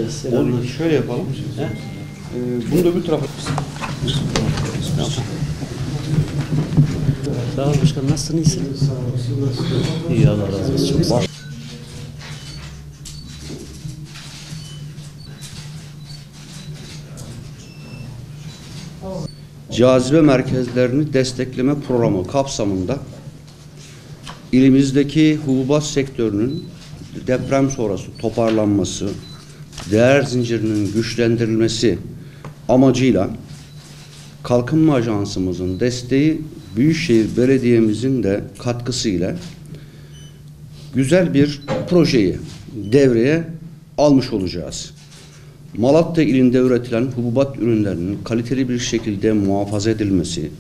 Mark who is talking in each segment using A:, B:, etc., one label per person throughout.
A: Olur, şöyle yapalım. Bunu da öbür tarafa.
B: Sağ ol başkanım, nasılsın, iyisin? İyi, Allah razı olsun. Çok sağ ol.
A: Cazibe merkezlerini destekleme programı kapsamında ilimizdeki hububat sektörünün deprem sonrası toparlanması, değer zincirinin güçlendirilmesi amacıyla Kalkınma Ajansımızın desteği, Büyükşehir Belediye'mizin de katkısıyla güzel bir projeyi devreye almış olacağız. Malatya ilinde üretilen hububat ürünlerinin kaliteli bir şekilde muhafaza edilmesi,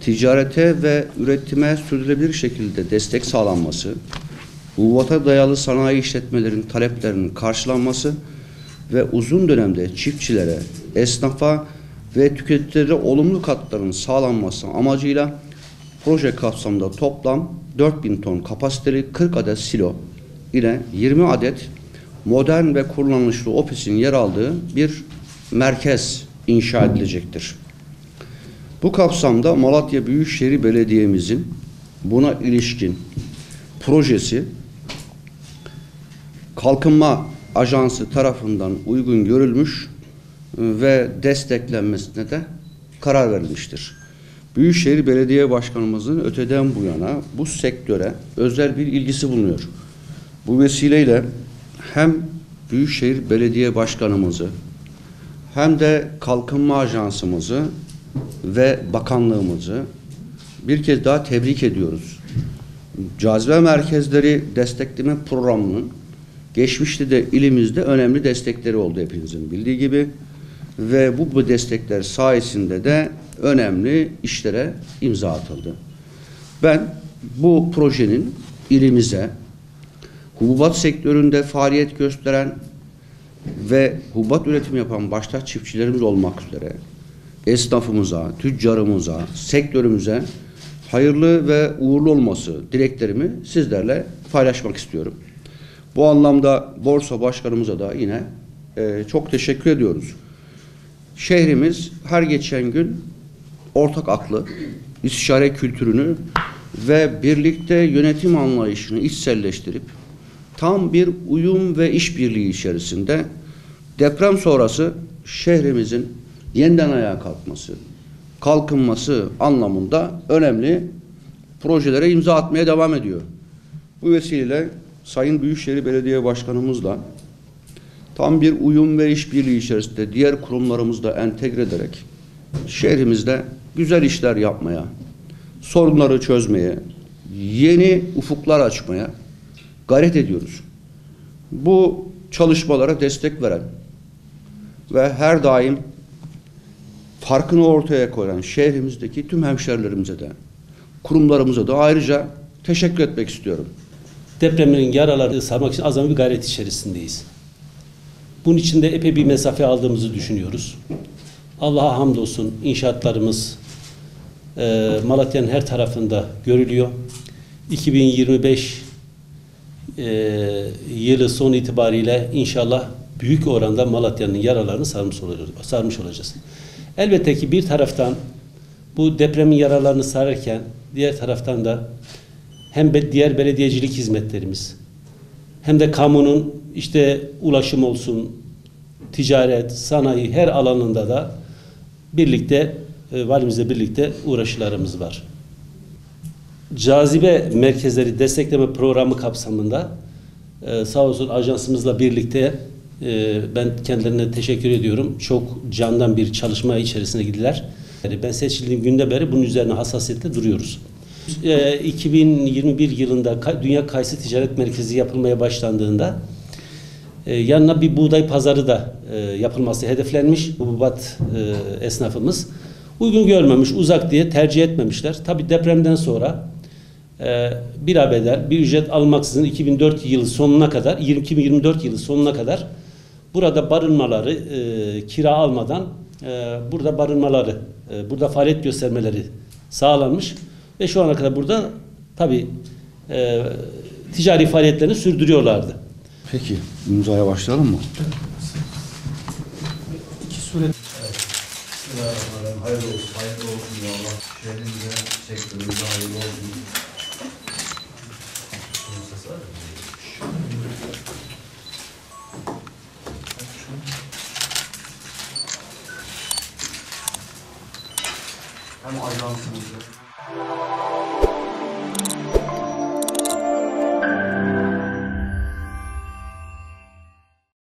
A: ticarete ve üretime sürdürülebilir şekilde destek sağlanması, hububata dayalı sanayi işletmelerin taleplerinin karşılanması ve uzun dönemde çiftçilere, esnafa ve tüketicilere olumlu katkıların sağlanması amacıyla proje kapsamında toplam 4000 ton kapasiteli 40 adet silo ile 20 adet modern ve kullanışlı ofisin yer aldığı bir merkez inşa edilecektir. Bu kapsamda Malatya Büyükşehir Belediye'mizin buna ilişkin projesi Kalkınma Ajansı tarafından uygun görülmüş ve desteklenmesine de karar verilmiştir. Büyükşehir Belediye Başkanımızın öteden bu yana bu sektöre özel bir ilgisi bulunuyor. Bu vesileyle hem Büyükşehir Belediye Başkanımızı hem de Kalkınma Ajansımızı ve bakanlığımızı bir kez daha tebrik ediyoruz. Cazibe merkezleri destekleme programının geçmişte de ilimizde önemli destekleri oldu hepinizin bildiği gibi ve bu destekler sayesinde de önemli işlere imza atıldı. Ben bu projenin ilimize hububat sektöründe faaliyet gösteren ve hububat üretimi yapan başta çiftçilerimiz olmak üzere esnafımıza, tüccarımıza, sektörümüze hayırlı ve uğurlu olması dileklerimi sizlerle paylaşmak istiyorum. Bu anlamda Borsa Başkanımıza da yine çok teşekkür ediyoruz. Şehrimiz her geçen gün ortak aklı, istişare kültürünü ve birlikte yönetim anlayışını içselleştirip tam bir uyum ve işbirliği içerisinde deprem sonrası şehrimizin yeniden ayağa kalkması, kalkınması anlamında önemli projelere imza atmaya devam ediyor. Bu vesileyle Sayın Büyükşehir Belediye Başkanımızla tam bir uyum ve işbirliği içerisinde diğer kurumlarımızla entegre ederek şehrimizde güzel işler yapmaya, sorunları çözmeye, yeni ufuklar açmaya gayret ediyoruz. Bu çalışmalara destek veren ve her daim farkını ortaya koyan şehrimizdeki tüm hemşerilerimize de, kurumlarımıza da ayrıca teşekkür etmek istiyorum.
B: Depremin yaralarını sarmak için azami bir gayret içerisindeyiz. Bunun için de epey bir mesafe aldığımızı düşünüyoruz. Allah'a hamdolsun inşaatlarımız Malatya'nın her tarafında görülüyor. 2025 yılı son itibariyle inşallah büyük oranda Malatya'nın yaralarını sarmış olacağız. Elbette ki bir taraftan bu depremin yaralarını sararken diğer taraftan da hem diğer belediyecilik hizmetlerimiz hem de kamunun işte ulaşım olsun, ticaret, sanayi her alanında da birlikte valimizle birlikte uğraşılarımız var. Cazibe merkezleri destekleme programı kapsamında sağ olsun ajansımızla birlikte ben kendilerine teşekkür ediyorum. Çok candan bir çalışma içerisine gidiler. Ben seçildiğim günden beri bunun üzerine hassasiyetle duruyoruz. 2021 yılında Dünya Kayısı Ticaret Merkezi yapılmaya başlandığında yanına bir buğday pazarı da yapılması hedeflenmiş. Hububat esnafımız uygun görmemiş, uzak diye tercih etmemişler. Tabii depremden sonra bir bedel, bir ücret almaksızın 2024 yılı sonuna kadar burada barınmaları, kira almadan burada barınmaları, burada faaliyet göstermeleri sağlanmış ve şu ana kadar burada tabii ticari faaliyetlerini sürdürüyorlardı.
A: Peki, imzaya başlayalım mı?
C: Suret.
D: Bismillahirrahmanirrahim. Hayırlı olsun. Hayırlı olsun ya Allah. Şehrimize, sektörümüze hayırlı olsun. Hem ajansımızı